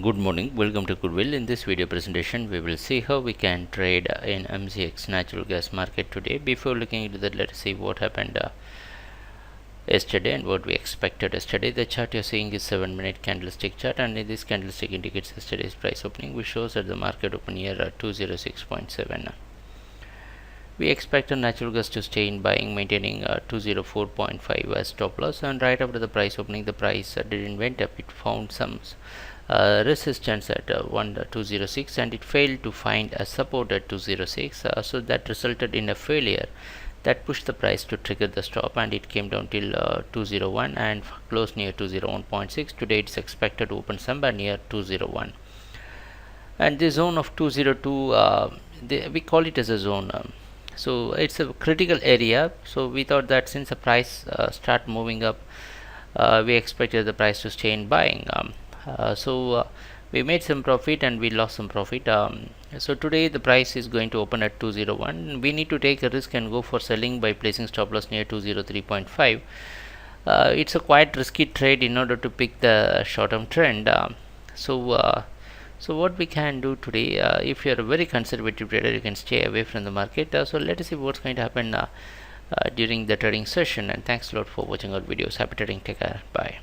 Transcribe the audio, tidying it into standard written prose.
Good morning, welcome to Goodwill. In this video presentation we will see how we can trade in MCX natural gas market today. Before looking into that, let us see what happened yesterday and what we expected yesterday. The chart you're seeing is 7-minute candlestick chart, and in this candlestick indicates yesterday's price opening, which shows that the market opened here at 206.7. We expected natural gas to stay in buying, maintaining 204.5 as stop loss, and right after the price opening the price didn't went up. It found some resistance at 1206 and it failed to find a support at 206, so that resulted in a failure that pushed the price to trigger the stop, and it came down till 201 and closed near 201.6. Today it's expected to open somewhere near 201, and the zone of 202 we call it as a zone. So it's a critical area, so we thought that since the price start moving up, we expected the price to stay in buying. We made some profit and we lost some profit. So today the price is going to open at 201. We need to take a risk and go for selling by placing stop loss near 203.5. It's a quite risky trade in order to pick the short-term trend. So what we can do today, if you are a very conservative trader, you can stay away from the market. So let us see what's going to happen during the trading session. And thanks a lot for watching our videos. Happy trading. Take care. Bye.